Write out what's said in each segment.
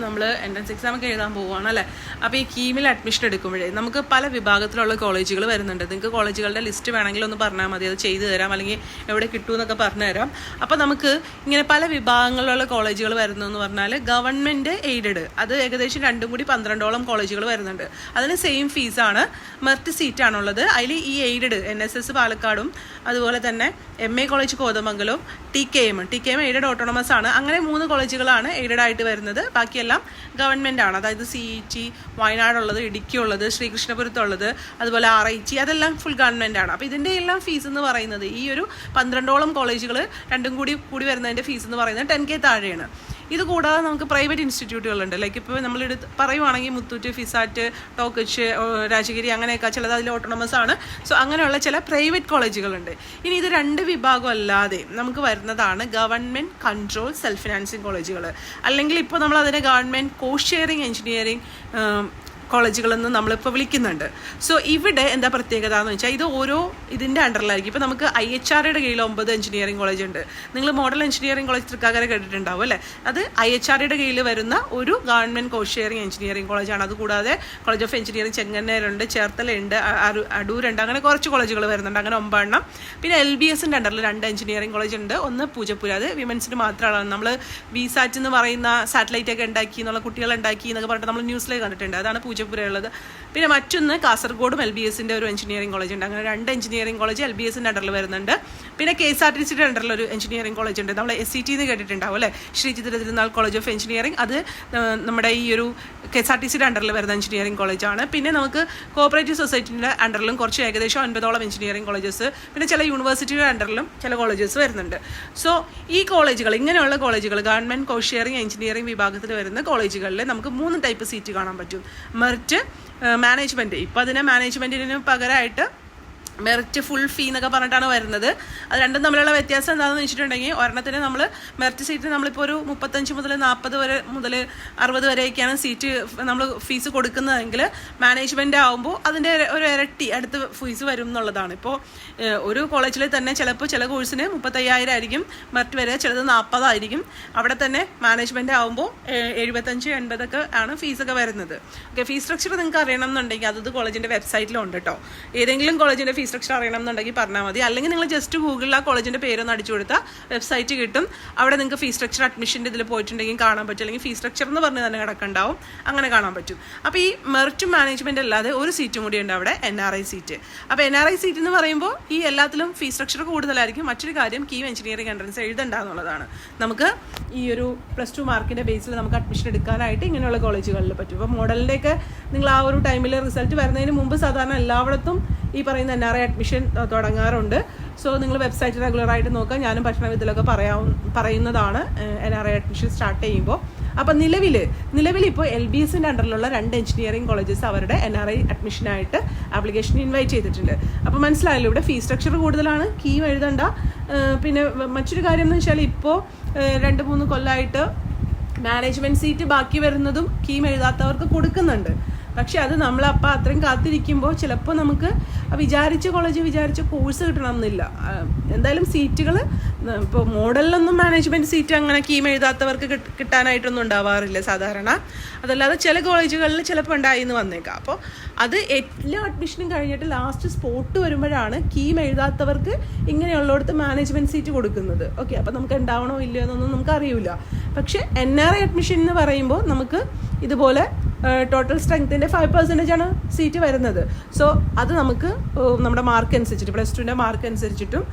നമ്മൾ entrance exam ഒക്കെ എഴുതാൻ പോവുകയാണ് അല്ലേ. അപ്പോൾ ഈ കീമിൽ അഡ്മിഷൻ എടുക്കുമ്പോഴേ നമുക്ക് പല വിഭാഗത്തിലുള്ള കോളേജുകൾ വരുന്നുണ്ട്. നിങ്ങൾക്ക് കോളേജുകളുടെ ലിസ്റ്റ് വേണമെങ്കിൽ ഒന്ന് പറഞ്ഞാൽ മതി, അത് ചെയ്തു തരാം, അല്ലെങ്കിൽ എവിടെ കിട്ടുമെന്നൊക്കെ പറഞ്ഞു തരാം. അപ്പോൾ നമുക്ക് ഇങ്ങനെ പല വിഭാഗങ്ങളിലുള്ള കോളേജുകൾ വരുന്നതെന്ന് പറഞ്ഞാൽ ഗവൺമെൻറ് എയ്ഡഡ്, അത് ഏകദേശം 2 കൂടി 12ഓളം കോളേജുകൾ വരുന്നുണ്ട്. അതിന് സെയിം ഫീസാണ്, മെറിറ്റ് സീറ്റാണുള്ളത്. അതിൽ ഈ എയ്ഡഡ് NSS പാലക്കാടും അതുപോലെ തന്നെ MA കോളേജ് കോതമംഗലവും TKM എയ്ഡഡ് ഓട്ടോണമസ് ആണ്. അങ്ങനെ 3 കോളേജുകളാണ് എയ്ഡഡ് ആയിട്ട് വരുന്നത്. ബാക്കിയെല്ലാം ഗവൺമെൻറ് ആണ്. അതായത് CET വയനാടുള്ളത്, ഇടുക്കിയുള്ളത്, ശ്രീകൃഷ്ണപുരത്തുള്ളത്, അതുപോലെ RIT, അതെല്ലാം ഫുൾ ഗവൺമെൻറ് ആണ്. അപ്പോൾ ഇതിൻ്റെ എല്ലാം ഫീസ് എന്ന് പറയുന്നത് ഈ ഒരു 12ഓളം കോളേജുകൾ 2 കൂടി വരുന്നതിൻ്റെ ഫീസ് എന്ന് പറയുന്നത് 10K താഴെയാണ്. ഇത് കൂടാതെ നമുക്ക് പ്രൈവറ്റ് ഇൻസ്റ്റിറ്റ്യൂട്ടുകളുണ്ട്. ലൈക്ക് ഇപ്പോൾ നമ്മൾ പറയുവാണെങ്കിൽ മുത്തൂറ്റ്, ഫിസാറ്റ്, ടോക്കച്ച്, രാജഗിരി, അങ്ങനെയൊക്കെ ചിലത് അതിൽ ഓട്ടോണമസ് ആണ്. സോ അങ്ങനെയുള്ള ചില പ്രൈവറ്റ് കോളേജുകളുണ്ട്. ഇനി ഇത് 2 വിഭാഗം അല്ലാതെ നമുക്ക് വരുന്നതാണ് ഗവൺമെൻറ് കൺട്രോൾ സെൽഫ് ഫിനാൻസിങ് കോളേജുകൾ, അല്ലെങ്കിൽ ഇപ്പോൾ നമ്മൾ അതിനെ ഗവൺമെൻറ് കോസ്റ്റ് ഷെയറിങ് എഞ്ചിനീയറിംഗ് കോളേജുകളെന്ന് നമ്മളിപ്പോൾ വിളിക്കുന്നുണ്ട്. സോ ഇവിടെ എന്താ പ്രത്യേകത എന്ന് വെച്ചാൽ ഇത് ഓരോ ഇതിൻ്റെ അണ്ടറിലായിരിക്കും. ഇപ്പോൾ നമുക്ക് IHRയുടെ കീഴിൽ 9 എഞ്ചിനീയറിംഗ് കോളേജ് ഉണ്ട്. നിങ്ങൾ മോഡൽ എഞ്ചിനീയറിംഗ് കോളേജ് തൃക്കാക്കര കേട്ടിട്ടുണ്ടാവും അല്ലേ. അത് IHRയുടെ കീഴിൽ വരുന്ന ഒരു ഗവൺമെൻറ് കോസ്റ്റ് ഷെയറിംഗ് എഞ്ചിനീയറിംഗ് കോളേജാണ്. അതുകൂടാതെ കോളേജ് ഓഫ് എഞ്ചിനീയറിംഗ് ചെങ്ങന്നൂരുണ്ട്, ചേർത്തലയുണ്ട്, അടൂരുണ്ട്, അങ്ങനെ കുറച്ച് കോളേജുകൾ വരുന്നുണ്ട്. അങ്ങനെ 9 എണ്ണം. പിന്നെ LBSൻ്റെ അണ്ടറിൽ 2 എഞ്ചിനീയറിംഗ് കോളേജ് ഉണ്ട്. ഒന്ന് പൂജപ്പുര, അത് വിമൻസിന് മാത്രമാണ്. നമ്മൾ VSAT എന്ന് പറയുന്ന സാറ്റലൈറ്റ് ഒക്കെ ഉണ്ടാക്കി എന്നുള്ള കുട്ടികളുണ്ടാക്കി എന്നൊക്കെ പറഞ്ഞിട്ട് നമ്മൾ ന്യൂസിലേക്ക് കണ്ടിട്ടുണ്ട്. അതാണ് പൂജപ്പുരയുള്ളത്. പിന്നെ മറ്റൊന്ന് കാസർഗോഡും LBSൻ്റെ ഒരു എഞ്ചിനീയറിംഗ് കോളേജ് ഉണ്ട്. അങ്ങനെ 2 എഞ്ചിനീയറിംഗ് കോളേജ് LBSൻ്റെ അണ്ടറിൽ വരുന്നുണ്ട്. പിന്നെ KSRTCയുടെ അണ്ടറിൽ ഒരു എഞ്ചിനീയറിംഗ് കോളേജ് ഉണ്ട്. നമ്മൾ SCT എന്ന് കേട്ടിട്ടുണ്ടാവും അല്ലേ, ശ്രീ ചിത്ര തിരുനാൾ കോളേജ് ഓഫ് എഞ്ചിനീയറിംഗ്. അത് നമ്മുടെ ഈ ഒരു KSRTCയുടെ അണ്ടറിൽ വരുന്ന എഞ്ചിനീയറിംഗ് കോളേജാണ്. പിന്നെ നമുക്ക് കോഓപ്പറേറ്റീവ് സൊസൈറ്റിൻ്റെ അണ്ടറിലും കുറച്ച് ഏകദേശം 9ഓളം എഞ്ചിനീയറിംഗ് കോളേജസ്, പിന്നെ ചില യൂണിവേഴ്സിറ്റിയുടെ അണ്ടറിലും ചില കോളേജസ് വരുന്നുണ്ട്. സോ ഈ കോളേജുകൾ, ഇങ്ങനെയുള്ള കോളേജുകൾ, ഗവൺമെൻറ് കോസ്റ്റ് ഷെയറിംഗ് എഞ്ചിനീയറിംഗ് വിഭാഗത്തിൽ വരുന്ന കോളേജുകളിൽ നമുക്ക് 3 ടൈപ്പ് സീറ്റ് കാണാൻ പറ്റും. Merit, management. ഇപ്പോൾ അതിനെ മാനേജ്മെൻറ്റിന് പകരമായിട്ട് മെറിറ്റ് ഫുൾ ഫീ എന്നൊക്കെ പറഞ്ഞിട്ടാണ് വരുന്നത്. അത് രണ്ടും തമ്മിലുള്ള വ്യത്യാസം എന്താണെന്ന് വെച്ചിട്ടുണ്ടെങ്കിൽ ഒരെണ്ണത്തിന് നമ്മൾ മെറിറ്റ് സീറ്റ് നമ്മളിപ്പോൾ ഒരു 35 മുതൽ 40 മുതൽ 60 വരെയൊക്കെയാണ് സീറ്റ് നമ്മൾ ഫീസ് കൊടുക്കുന്നതെങ്കിൽ മാനേജ്മെൻറ്റ് ആകുമ്പോൾ അതിൻ്റെ ഒരു ഇരട്ടി അടുത്ത് ഫീസ് വരും എന്നുള്ളതാണ്. ഇപ്പോൾ ഒരു കോളേജിൽ തന്നെ ചിലപ്പോൾ ചില കോഴ്സിന് 35,000 ആയിരിക്കും മെറിറ്റ് വരെ, ചിലത് 40 ആയിരിക്കും. അവിടെ തന്നെ മാനേജ്മെൻറ്റ് ആകുമ്പോൾ 75-80 ഒക്കെ ആണ് ഫീസൊക്കെ വരുന്നത്. ഓക്കെ, ഫീസ് സ്ട്രക്ചർ നിങ്ങൾക്ക് അറിയണം എന്നുണ്ടെങ്കിൽ അത് കോളേജിൻ്റെ വെബ്സൈറ്റിലുണ്ട് കേട്ടോ. ഏതെങ്കിലും കോളേജിൻ്റെ ഫീസ് സ്ട്രക്ചർ അറിയണം എന്നുണ്ടെങ്കിൽ പറഞ്ഞാൽ മതി. അല്ലെങ്കിൽ നിങ്ങൾ ജസ്റ്റ് ഗൂഗിളിൽ ആ കോളേജിൻ്റെ പേരൊന്ന് അടിച്ചു കൊടുത്താൽ വെബ്സൈറ്റ് കിട്ടും. അവിടെ നിങ്ങൾക്ക് ഫീസ് സ്ട്രക്ചർ അഡ്മിഷൻ്റെ ഇതിൽ പോയിട്ടുണ്ടെങ്കിൽ കാണാൻ പറ്റും. അല്ലെങ്കിൽ ഫീസ് സ്ട്രക്ചർ എന്ന് പറഞ്ഞ് തന്നെ കിടക്കുന്നുണ്ടാവും, അങ്ങനെ കാണാൻ പറ്റും. അപ്പോൾ ഈ മെറിറ്റും മാനേജ്മെൻറ്റ് അല്ലാതെ ഒരു സീറ്റും കൂടി ഉണ്ട് അവിടെ, NRI സീറ്റ്. അപ്പോൾ NRI സീറ്റ് എന്ന് പറയുമ്പോൾ ഈ എല്ലാത്തിലും ഫീസ് സ്ട്രക്ചർ കൂടുതലായിരിക്കും. മറ്റൊരു കാര്യം, കീം എഞ്ചിനീയറിംഗ് എൻട്രൻസ് എഴുതണ്ട എന്നുള്ളതാണ്. നമുക്ക് ഈ ഒരു +2 മാർക്കിൻ്റെ ബേസിൽ നമുക്ക് അഡ്മിഷൻ എടുക്കാനായിട്ട് ഇങ്ങനെയുള്ള കോളേജുകളിൽ പറ്റും. ഇപ്പോൾ മോഡലിൻ്റെയൊക്കെ നിങ്ങൾ ആ ഒരു ടൈമിൽ റിസൾട്ട് വരുന്നതിന് മുമ്പ് സാധാരണ എല്ലായിടത്തും ഈ പറയുന്ന NRI അഡ്മിഷൻ തുടങ്ങാറുണ്ട്. സോ നിങ്ങൾ വെബ്സൈറ്റ് റെഗുലറായിട്ട് നോക്കുക. ഞാനും ഭക്ഷണവിദ്യയിലൊക്കെ പറയുന്നതാണ് NRI അഡ്മിഷൻ സ്റ്റാർട്ട് ചെയ്യുമ്പോൾ. അപ്പം നിലവിൽ ഇപ്പോൾ LBSൻ്റെ അണ്ടറിലുള്ള 2 എഞ്ചിനീയറിംഗ് കോളേജസ് അവരുടെ NRI അഡ്മിഷനായിട്ട് ആപ്ലിക്കേഷൻ ഇൻവൈറ്റ് ചെയ്തിട്ടുണ്ട്. അപ്പോൾ മനസ്സിലായല്ലോ, ഇവിടെ ഫീസ് സ്ട്രക്ചർ കൂടുതലാണ്, കീം എഴുതണ്ട. പിന്നെ മറ്റൊരു കാര്യം എന്ന് വെച്ചാൽ ഇപ്പോൾ 2-3 കൊല്ലമായിട്ട് മാനേജ്മെൻറ്റ് സീറ്റ് ബാക്കി വരുന്നതും കീം എഴുതാത്തവർക്ക് കൊടുക്കുന്നുണ്ട്. പക്ഷെ അത് നമ്മളപ്പോൾ അത്രയും കാത്തിരിക്കുമ്പോൾ ചിലപ്പോൾ നമുക്ക് വിചാരിച്ച കോഴ്സ് കിട്ടണം എന്നില്ല. എന്തായാലും സീറ്റുകൾ ഇപ്പോൾ മോഡലിലൊന്നും മാനേജ്മെൻറ്റ് സീറ്റ് അങ്ങനെ കീം എഴുതാത്തവർക്ക് കിട്ടാനായിട്ടൊന്നും ഉണ്ടാവാറില്ല സാധാരണ. അതല്ലാതെ ചില കോളേജുകളിൽ ചിലപ്പോൾ ഉണ്ടായി എന്ന് വന്നേക്കാം. അപ്പോൾ അത് എല്ലാ അഡ്മിഷനും കഴിഞ്ഞിട്ട് ലാസ്റ്റ് സ്പോട്ട് വരുമ്പോഴാണ് കീം എഴുതാത്തവർക്ക് ഇങ്ങനെയുള്ളിടത്ത് മാനേജ്മെൻറ്റ് സീറ്റ് കൊടുക്കുന്നത്. ഓക്കെ, അപ്പോൾ നമുക്ക് ഉണ്ടാവണോ ഇല്ലയോ എന്നൊന്നും നമുക്ക് അറിയില്ല. പക്ഷേ NRI അഡ്മിഷൻ എന്ന് പറയുമ്പോൾ നമുക്ക് ഇതുപോലെ ടോട്ടൽ സ്ട്രെങ്ത്തിൻ്റെ 5% ആണ് സീറ്റ് വരുന്നത്. സോ അത് നമുക്ക് നമ്മുടെ മാർക്ക് അനുസരിച്ചിട്ട്, +2ൻ്റെ മാർക്ക് അനുസരിച്ചിട്ടും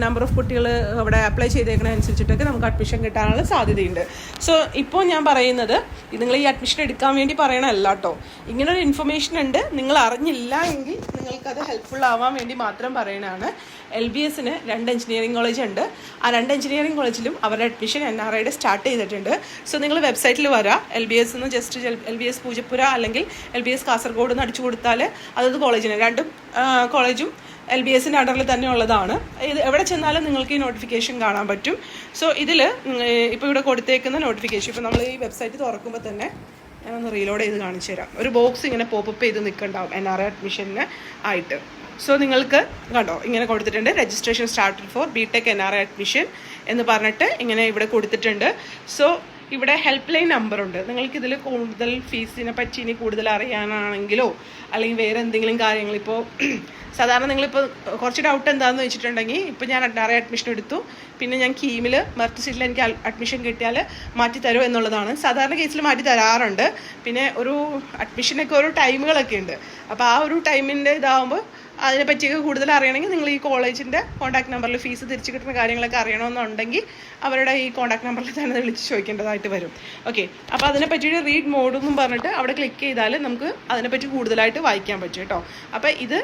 നമ്പർ ഓഫ് കുട്ടികൾ അവിടെ അപ്ലൈ ചെയ്തേക്കുന്ന അനുസരിച്ചിട്ടൊക്കെ നമുക്ക് അഡ്മിഷൻ കിട്ടാനുള്ള സാധ്യതയുണ്ട്. സോ ഇപ്പോൾ ഞാൻ പറയുന്നത് നിങ്ങൾ ഈ അഡ്മിഷൻ എടുക്കാൻ വേണ്ടി പറയണമല്ല കേട്ടോ. ഇങ്ങനൊരു ഇൻഫർമേഷൻ ഉണ്ട്, നിങ്ങൾ അറിഞ്ഞില്ല എങ്കിൽ നിങ്ങൾക്കത് ഹെൽപ്ഫുൾ ആവാൻ വേണ്ടി മാത്രം പറയണതാണ്. LBSന് 2 എഞ്ചിനീയറിംഗ് കോളേജ് ഉണ്ട്. ആ 2 എഞ്ചിനീയറിംഗ് കോളേജിലും അവരുടെ അഡ്മിഷൻ NRIയുടെ സ്റ്റാർട്ട് ചെയ്തിട്ടുണ്ട്. സോ നിങ്ങൾ വെബ്സൈറ്റിൽ വരാം. LBS എന്ന് ജസ്റ്റ് LBS പൂജപ്പുര അല്ലെങ്കിൽ LBS കാസർഗോഡ് എന്ന് അടിച്ചു കൊടുത്താൽ അതത് കോളേജിന് 2 കോളേജും LBSൻ്റെ അണ്ടറിൽ തന്നെ ഉള്ളതാണ്. ഇത് എവിടെ ചെന്നാലും നിങ്ങൾക്ക് ഈ നോട്ടിഫിക്കേഷൻ കാണാൻ പറ്റും. സോ ഇതിൽ ഇപ്പോൾ ഇവിടെ കൊടുത്തേക്കുന്ന നോട്ടിഫിക്കേഷൻ, ഇപ്പോൾ നമ്മൾ ഈ വെബ്സൈറ്റ് തുറക്കുമ്പോൾ തന്നെ ഞാനൊന്ന് റീലോഡ് ചെയ്ത് കാണിച്ചു തരാം. ഒരു ബോക്സ് ഇങ്ങനെ പോപ്പപ്പ് ചെയ്ത് നിൽക്കുന്നുണ്ടാവും NRI അഡ്മിഷന് ആയിട്ട്. സോ നിങ്ങൾക്ക് കണ്ടോ ഇങ്ങനെ കൊടുത്തിട്ടുണ്ട്, registration started four BTech NRI admission എന്ന് പറഞ്ഞിട്ട് ഇങ്ങനെ ഇവിടെ കൊടുത്തിട്ടുണ്ട്. സോ ഇവിടെ ഹെൽപ്പ് ലൈൻ നമ്പറുണ്ട്. നിങ്ങൾക്കിതിൽ കൂടുതൽ ഫീസിനെ പറ്റി ഇനി കൂടുതൽ അറിയാനാണെങ്കിലോ അല്ലെങ്കിൽ വേറെ എന്തെങ്കിലും കാര്യങ്ങൾ, ഇപ്പോൾ സാധാരണ നിങ്ങളിപ്പോൾ കുറച്ച് ഡൗട്ട് എന്താണെന്ന് വെച്ചിട്ടുണ്ടെങ്കിൽ, ഇപ്പോൾ ഞാൻ അഡ്മിഷൻ എടുത്തു, പിന്നെ ഞാൻ കീമിൽ മെറിറ്റ് സീറ്റിൽ എനിക്ക് അഡ്മിഷൻ കിട്ടിയാൽ മാറ്റി തരുമോ എന്നുള്ളതാണ്. സാധാരണ കേസിൽ മാറ്റി തരാറുണ്ട്. പിന്നെ ഒരു അഡ്മിഷനൊക്കെ ഓരോ ടൈമുകളൊക്കെ ഉണ്ട്. അപ്പോൾ ആ ഒരു ടൈമിൻ്റെ ഇതാകുമ്പോൾ അതിനെപ്പറ്റിയൊക്കെ കൂടുതൽ അറിയണമെങ്കിൽ നിങ്ങൾ ഈ കോളേജിൻ്റെ കോൺടാക്ട് നമ്പറിൽ ഫീസ് തിരിച്ചു കിട്ടുന്ന കാര്യങ്ങളൊക്കെ അറിയണമെന്നുണ്ടെങ്കിൽ അവരുടെ ഈ കോൺടാക്ട് നമ്പറിൽ തന്നെ വിളിച്ച് ചോദിക്കേണ്ടതായിട്ട് വരും. ഓക്കെ, അപ്പോൾ അതിനെപ്പറ്റിയിട്ട് റീഡ് മോഡ് എന്നും പറഞ്ഞിട്ട് അവിടെ ക്ലിക്ക് ചെയ്താൽ നമുക്ക് അതിനെപ്പറ്റി കൂടുതലായിട്ട് വായിക്കാൻ പറ്റും കേട്ടോ. അപ്പോൾ ഇത്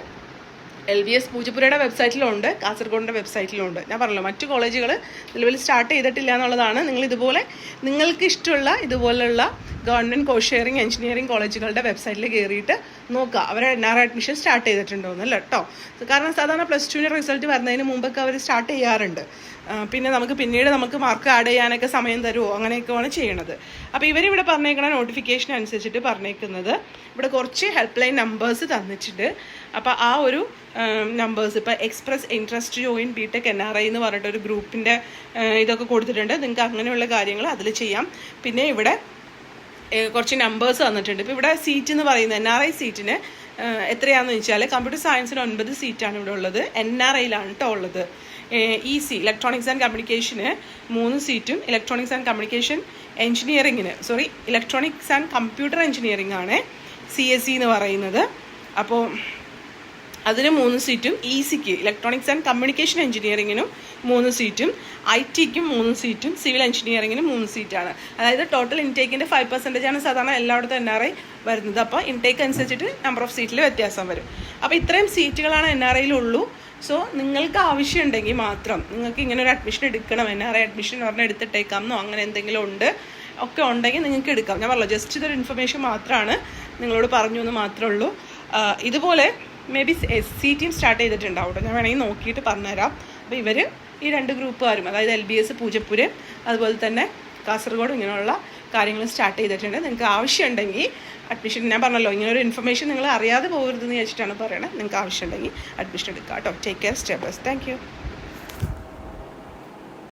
LBS പൂജപ്പുരയുടെ വെബ്സൈറ്റിലുണ്ട്, കാസർഗോഡിൻ്റെ വെബ്സൈറ്റിലുണ്ട്. ഞാൻ പറഞ്ഞല്ലോ മറ്റു കോളേജുകൾ നിലവിൽ സ്റ്റാർട്ട് ചെയ്തിട്ടില്ല എന്നുള്ളതാണ്. നിങ്ങളിതുപോലെ നിങ്ങൾക്ക് ഇഷ്ടമുള്ള ഇതുപോലുള്ള ഗവൺമെൻറ് കോഴ്സ് ഷെയറിംഗ് എഞ്ചിനീയറിംഗ് കോളേജുകളുടെ വെബ്സൈറ്റിൽ കയറിയിട്ട് നോക്കുക അവരെ NRI അഡ്മിഷൻ സ്റ്റാർട്ട് ചെയ്തിട്ടുണ്ടോ എന്നല്ല കേട്ടോ. കാരണം സാധാരണ +2 റിസൾട്ട് വരുന്നതിന് മുമ്പൊക്കെ അവർ സ്റ്റാർട്ട് ചെയ്യാറുണ്ട്. പിന്നെ പിന്നീട് നമുക്ക് മാർക്ക് ആഡ് ചെയ്യാനൊക്കെ സമയം തരുമോ, അങ്ങനെയൊക്കെയാണ് ചെയ്യണത്. അപ്പോൾ ഇവരിവിടെ പറഞ്ഞേക്കണ നോട്ടിഫിക്കേഷൻ അനുസരിച്ചിട്ട് പറഞ്ഞേക്കുന്നത് ഇവിടെ കുറച്ച് ഹെൽപ്പ് ലൈൻ നമ്പേഴ്സ് തന്നിട്ടുണ്ട്. അപ്പോൾ ആ ഒരു നമ്പേഴ്സ് ഇപ്പോൾ express interest join BTech NRI എന്ന് പറഞ്ഞിട്ടൊരു ഗ്രൂപ്പിൻ്റെ ഇതൊക്കെ കൊടുത്തിട്ടുണ്ട്. നിങ്ങൾക്ക് അങ്ങനെയുള്ള കാര്യങ്ങൾ അതിൽ ചെയ്യാം. പിന്നെ ഇവിടെ കുറച്ച് നമ്പേഴ്സ് തന്നിട്ടുണ്ട്. ഇപ്പോൾ ഇവിടെ സീറ്റ് എന്ന് പറയുന്നത് NRI സീറ്റിന് എത്രയാണെന്ന് വെച്ചാൽ കമ്പ്യൂട്ടർ സയൻസിന് 9 സീറ്റാണ് ഇവിടെ ഉള്ളത്. NRIയിലാണ് കേട്ടോ ഉള്ളത്. EC ഇലക്ട്രോണിക്സ് ആൻഡ് കമ്മ്യൂണിക്കേഷന് 3 സീറ്റും, ഇലക്ട്രോണിക്സ് ആൻഡ് കമ്മ്യൂണിക്കേഷൻ എഞ്ചിനീയറിങ്ങിന് ഇലക്ട്രോണിക്സ് ആൻഡ് കമ്പ്യൂട്ടർ എഞ്ചിനീയറിംഗ് ആണ് CSE എന്ന് പറയുന്നത്. അപ്പോൾ അതിന് 3 സീറ്റും, ECക്ക് ഇലക്ട്രോണിക്സ് ആൻഡ് കമ്മ്യൂണിക്കേഷൻ എഞ്ചിനീയറിങ്ങിനും 3 സീറ്റും, ITക്കും 3 സീറ്റും, സിവിൽ എഞ്ചിനീയറിങ്ങിനും 3 സീറ്റാണ്. അതായത് ടോട്ടൽ ഇൻടേക്കിൻ്റെ 5% സാധാരണ എല്ലായിടത്തും NRI വരുന്നത്. അപ്പോൾ ഇൻടേക്ക് അനുസരിച്ചിട്ട് നമ്പർ ഓഫ് സീറ്റിൽ വ്യത്യാസം വരും. അപ്പോൾ ഇത്രയും സീറ്റുകളാണ് NRIയിലുള്ളൂ. സോ നിങ്ങൾക്ക് ആവശ്യമുണ്ടെങ്കിൽ മാത്രം, നിങ്ങൾക്ക് ഇങ്ങനെ ഒരു അഡ്മിഷൻ എടുക്കണം, NRI അഡ്മിഷൻ പറഞ്ഞാൽ എടുത്തിട്ടേക്കാമെന്നോ അങ്ങനെ എന്തെങ്കിലും ഒക്കെ ഉണ്ടെങ്കിൽ നിങ്ങൾക്ക് എടുക്കാം. ഞാൻ പറഞ്ഞല്ലോ ജസ്റ്റ് ഇതൊരു ഇൻഫർമേഷൻ മാത്രമാണ്, നിങ്ങളോട് പറഞ്ഞു എന്ന് മാത്രമേ ഉള്ളൂ. ഇതുപോലെ may be SC team start ചെയ്തിട്ടുണ്ടാവും കേട്ടോ. ഞാൻ വേണമെങ്കിൽ നോക്കിയിട്ട് പറഞ്ഞുതരാം. അപ്പോൾ ഇവർ ഈ 2 ഗ്രൂപ്പുകാരും, അതായത് LBS പൂജപ്പുര അതുപോലെ തന്നെ കാസർഗോഡ് ഇങ്ങനെയുള്ള കാര്യങ്ങൾ സ്റ്റാർട്ട് ചെയ്തിട്ടുണ്ട്. നിങ്ങൾക്ക് ആവശ്യമുണ്ടെങ്കിൽ അഡ്മിഷൻ, ഞാൻ പറഞ്ഞല്ലോ ഇങ്ങനൊരു ഇൻഫർമേഷൻ നിങ്ങൾ അറിയാതെ പോകരുതെന്ന് വിചാരിച്ചിട്ടാണ് പറയണത്. നിങ്ങൾക്ക് ആവശ്യമുണ്ടെങ്കിൽ അഡ്മിഷൻ എടുക്കാം കേട്ടോ. Take care, stay blessed. Thank you.